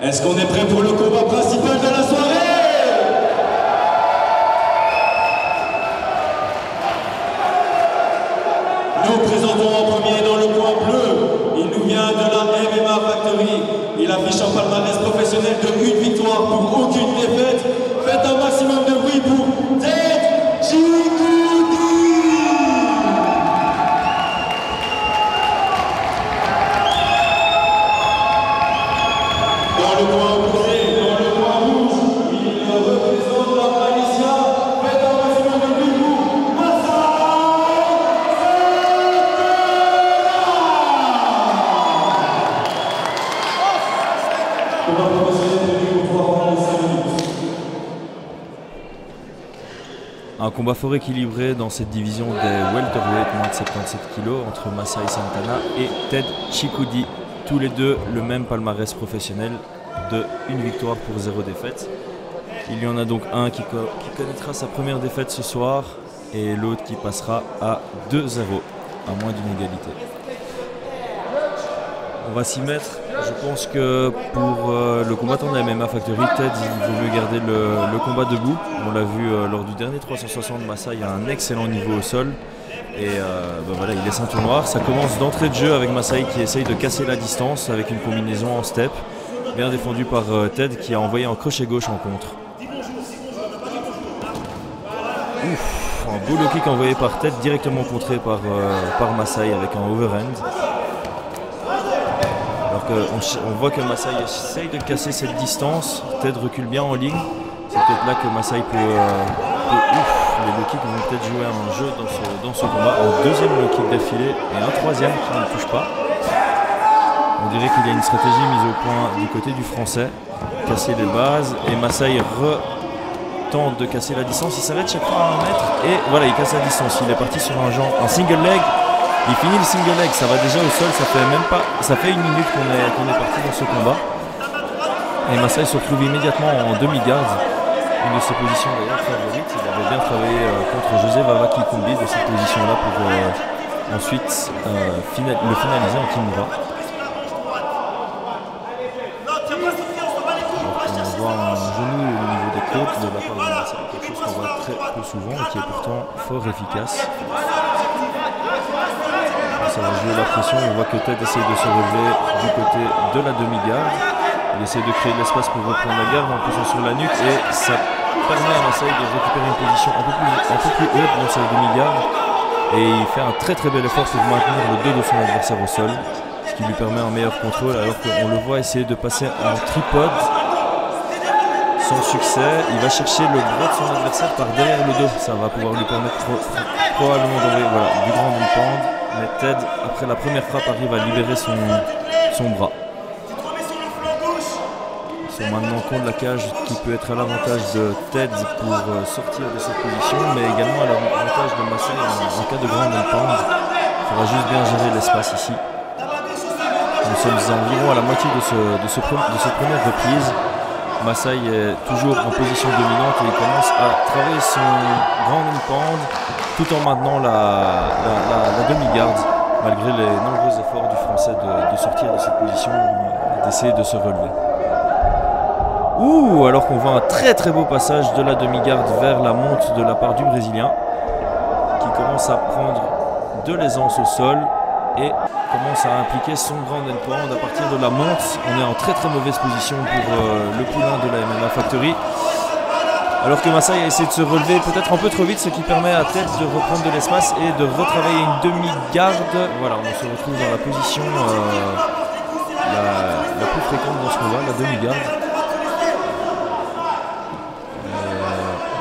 Est-ce qu'on est prêt pour le combat principal de la soirée? Nous présentons en premier dans le coin bleu. Il nous vient de la MMA Factory. Il affiche un palmarès professionnel de 1 victoire pour aucune défaite. Faites un maximum de bruit pour Ted Chikoudi. Dans le coin opposé, dans le coin rouge, il représente la Malaysia. Faites un maximum de bruit pour Masai. Un combat fort équilibré dans cette division des welterweight moins de 77 kg entre Masai Santana et Ted Chikoudi. Tous les deux le même palmarès professionnel de 1 victoire pour 0 défaite. Il y en a donc un qui connaîtra sa première défaite ce soir et l'autre qui passera à 2-0, à moins d'une égalité. On va s'y mettre. Je pense que pour le combattant de la MMA Factory, Ted, il vaut mieux garder le combat debout. On l'a vu lors du dernier 360, Masai a un excellent niveau au sol. Et voilà, il est ceinture noire. Ça commence d'entrée de jeu avec Masai qui essaye de casser la distance avec une combinaison en step. Bien défendu par Ted qui a envoyé un crochet gauche en contre. Ouf, un beau low kick envoyé par Ted, directement contré par Masai avec un overhand. Alors qu'on voit que Masai essaye de casser cette distance, Ted recule bien en ligne. C'est peut-être là que Masai peut les low kicks vont peut-être jouer un jeu dans ce combat. Un deuxième low kick d'affilée et un troisième qui ne touche pas. On dirait qu'il y a une stratégie mise au point du côté du français. Casser les bases et Masai tente de casser la distance. Il s'arrête chaque fois à 1 mètre et voilà, il casse la distance. Il est parti sur un single leg. Il finit le single leg, ça va déjà au sol, ça fait 1 minute qu'on est parti dans ce combat. Et Masai se retrouve immédiatement en demi-garde. Une de ses positions d'ailleurs favorites. Il avait bien travaillé contre José Vavaki Kumbi de cette position-là pour ensuite le finaliser en Kimura. On voit un genou au niveau des côtes de la part de Masai, quelque chose qu'on voit très peu souvent et qui est pourtant fort efficace. Ça va jouer la pression, on voit que Ted essaye de se relever du côté de la demi-garde. Il essaie de créer de l'espace pour reprendre la garde en poussant sur la nuque et ça permet à Masai de récupérer une position un peu plus haute dans sa demi-garde. Et il fait un très bel effort pour maintenir le dos de son adversaire au sol, ce qui lui permet un meilleur contrôle alors qu'on le voit essayer de passer en tripode sans succès. Il va chercher le bras de son adversaire par derrière le dos, ça va pouvoir lui permettre probablement d'enlever du grand non-pend. Mais Ted, après la première frappe, arrive à libérer son bras. Ils sont maintenant contre la cage qui peut être à l'avantage de Ted pour sortir de cette position, mais également à l'avantage de Masai en cas de grand non-pend. Il faudra juste bien gérer l'espace ici. Nous sommes environ à la moitié de cette première reprise. Masai est toujours en position dominante et il commence à travailler son grand non-pend tout en maintenant la demi-garde, malgré les nombreux efforts du français de sortir de cette position, d'essayer de se relever. Alors qu'on voit un très beau passage de la demi-garde vers la monte de la part du Brésilien, qui commence à prendre de l'aisance au sol et commence à impliquer son grand non-pend à partir de la monte. On est en très mauvaise position pour le poulain de la MMA Factory. Alors que Masai a essayé de se relever peut-être un peu trop vite, ce qui permet à Ted de reprendre de l'espace et de retravailler une demi-garde. Voilà, on se retrouve dans la position la plus fréquente dans ce combat, la demi-garde.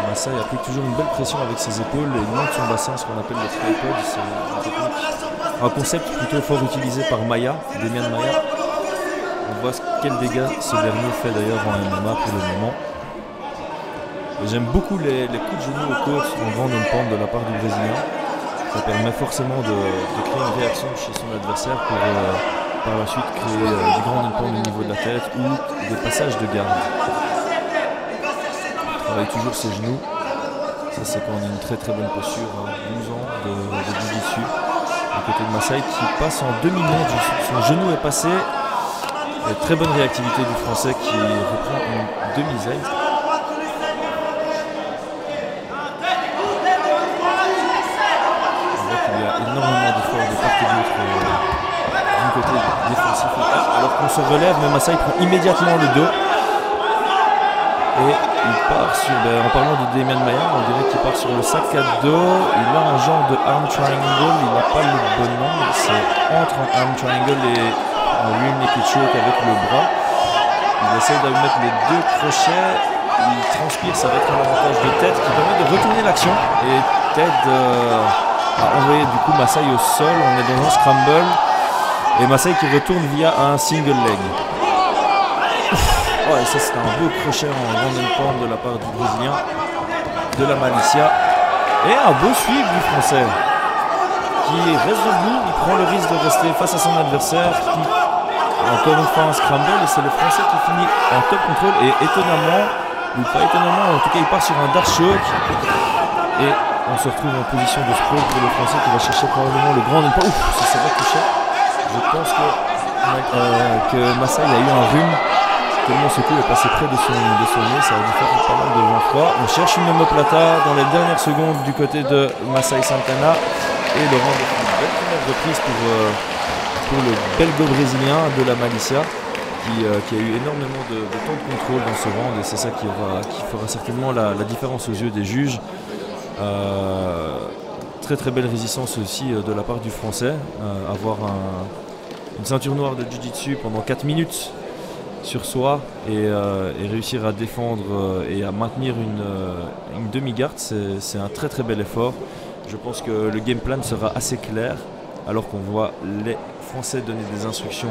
Masai applique toujours une belle pression avec ses épaules et il monte son bassin, ce qu'on appelle le tripod. C'est un concept plutôt fort utilisé par Maia, Demian Maia. On voit quel dégât ce dernier fait d'ailleurs en MMA pour le moment. J'aime beaucoup les coups de genoux aux côtes en grand non-pend de la part du Brésilien. Ça permet forcément de créer une réaction chez son adversaire pour par la suite créer du grand non-pend au niveau de la tête ou des passages de garde. Il travaille toujours ses genoux. Ça c'est quand on a une très bonne posture, 12 ans de jiu-jitsu. Du côté de Masai qui passe en demi-monde, son genou est passé Et très bonne réactivité du Français qui reprend une demi-zaï. On voit qu'il y a énormément d'efforts de part et d'autre du côté défensif. Alors qu'on se relève, mais Masai prend immédiatement le dos. Et il part sur, en parlant de Damien Maillard, on dirait qu'il part sur le sac à dos. Il a un genre de arm triangle, il n'a pas le bon nom. C'est entre un arm triangle et un rear naked choke avec le bras. Il essaie de mettre les deux crochets. Il transpire, ça va être un avantage de Ted qui permet de retourner l'action. Et Ted a envoyé du coup Masai au sol. On est dans un scramble. Et Masai qui retourne via un single leg. Ouais, ça c'est un beau crochet en grand pound de la part du Brésilien, de la Malicia. Et un beau sweep du Français qui reste debout, il prend le risque de rester face à son adversaire. Qui, encore une fois un scramble, et c'est le Français qui finit en top contrôle. Et étonnamment, ou pas étonnamment, en tout cas il part sur un dark choke. Et on se retrouve en position de sprawl pour le Français qui va chercher probablement le grand pound. Ouf, ça s'est pas touché. Je pense que Masai a eu un rhume. Tellement ce coup est passé près de son nez, ça a dû faire pas mal de vent froid. On cherche une omoplata dans les dernières secondes du côté de Masai Santana. Et le rang de une belle première reprise pour le belgo-brésilien de la Malicia qui a eu énormément de temps de contrôle dans ce round. Et c'est ça qui fera certainement la différence aux yeux des juges. Très très belle résistance aussi de la part du Français. Avoir une ceinture noire de Jiu-Jitsu pendant 4 minutes sur soi et réussir à défendre et à maintenir une demi-garde, c'est un très très bel effort. Je pense que le game plan sera assez clair alors qu'on voit les Français donner des instructions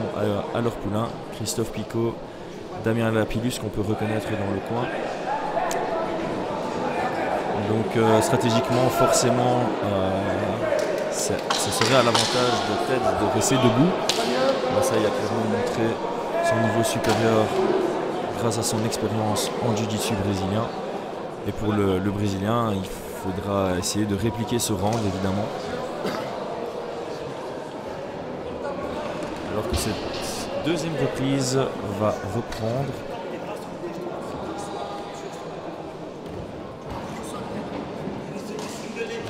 à leur poulain. Christophe Picot, Damien Lapillus qu'on peut reconnaître dans le coin. Donc stratégiquement, forcément, ce serait à l'avantage de Ted de rester debout. Ça, il a clairement montré son niveau supérieur grâce à son expérience en jiu-jitsu brésilien. Et pour le Brésilien, il faudra essayer de répliquer ce round évidemment. Alors que cette deuxième reprise va reprendre.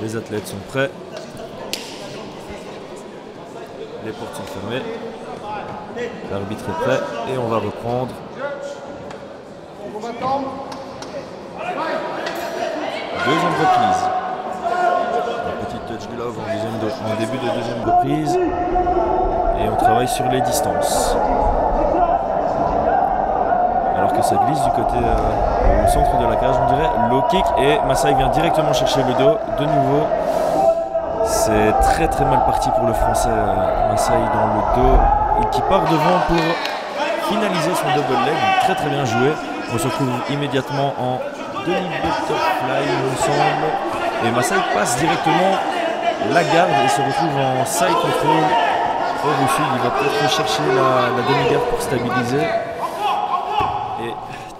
Les athlètes sont prêts. Les portes sont fermées. L'arbitre est prêt et on va reprendre. Deuxième reprise. Une petite touch glove en début de deuxième reprise. Et on travaille sur les distances. Alors que ça glisse du côté au centre de la cage, on dirait. Low kick et Masai vient directement chercher le dos. De nouveau, c'est très très mal parti pour le Français. Masai dans le dos. Qui part devant pour finaliser son double leg, très très bien joué. On se retrouve immédiatement en demi-butterfly il me semble. Et Masai passe directement la garde et se retrouve en side control. Au-dessus, il va peut-être chercher la demi-garde pour stabiliser. Et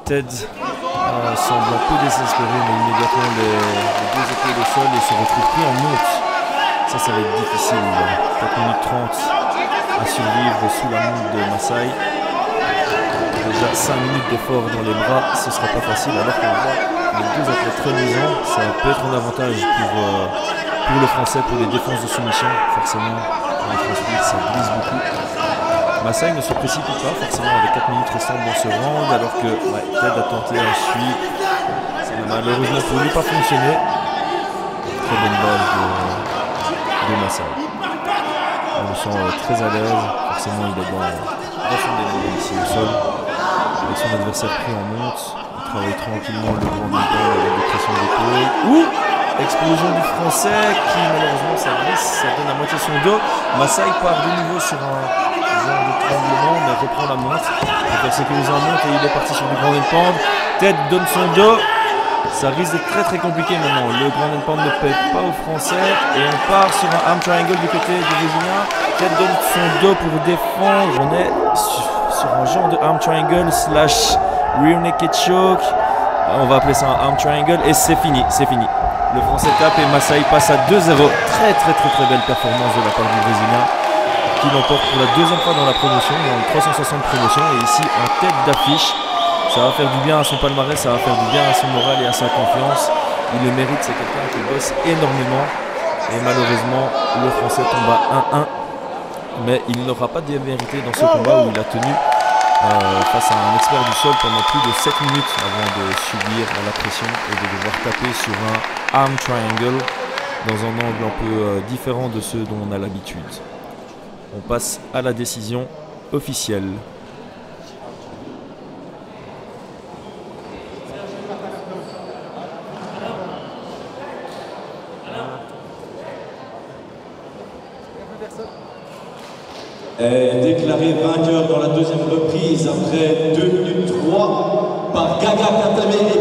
Ted semble un peu désespéré, mais immédiatement les deux épaules au sol et se retrouve pris en monte. Ça va être difficile. 4 minutes 30. À survivre sous la montre de Masai. Déjà 5 minutes d'effort dans les bras, ce sera pas facile alors qu'on voit les deux athlètes remisants. Ça peut être un avantage pour le Français pour les défenses de soumission. Forcément, quand il transpire, ça glisse beaucoup. Masai ne se précipite pas forcément avec 4 minutes restantes dans ce round alors que Ted a tenté un sweep. Ça n'a malheureusement pour lui pas fonctionné. Très bonne base de Masai. On le sent très à l'aise, forcément il est dans son délire ici au sol, avec son adversaire pris en monte, il travaille tranquillement le grand menton avec des pressions d'épaule. Ouh, explosion du Français qui malheureusement ça glisse, ça donne à moitié son dos. Masai part de nouveau sur un genre de tremblement mais reprend la monte, il peut sécuriser en monte et il est parti sur du grand pound. Ted donne son dos. Ça risque d'être très très compliqué maintenant. Le grand pound ne paie pas aux Français et on part sur un arm triangle du côté du Brésilien. Ted donne son dos pour défendre. On est sur un genre de arm triangle slash rear naked choke. On va appeler ça un arm triangle et c'est fini, c'est fini. Le Français tape et Masai passe à 2-0. Très très très très belle performance de la part du Brésilien. qui l'emporte pour la deuxième fois dans la promotion, dans le 360 promotion, et ici en tête d'affiche. Ça va faire du bien à son palmarès, ça va faire du bien à son moral et à sa confiance. Il le mérite, c'est quelqu'un qui bosse énormément. Et malheureusement, le Français tombe à 1-1. Mais il n'aura pas de vérité dans ce combat où il a tenu face à un expert du sol pendant plus de 7 minutes avant de subir la pression et de devoir taper sur un arm triangle dans un angle un peu différent de ceux dont on a l'habitude. On passe à la décision officielle. Est déclaré vainqueur dans la deuxième reprise après 2 minutes 3 par Gaga Katamé.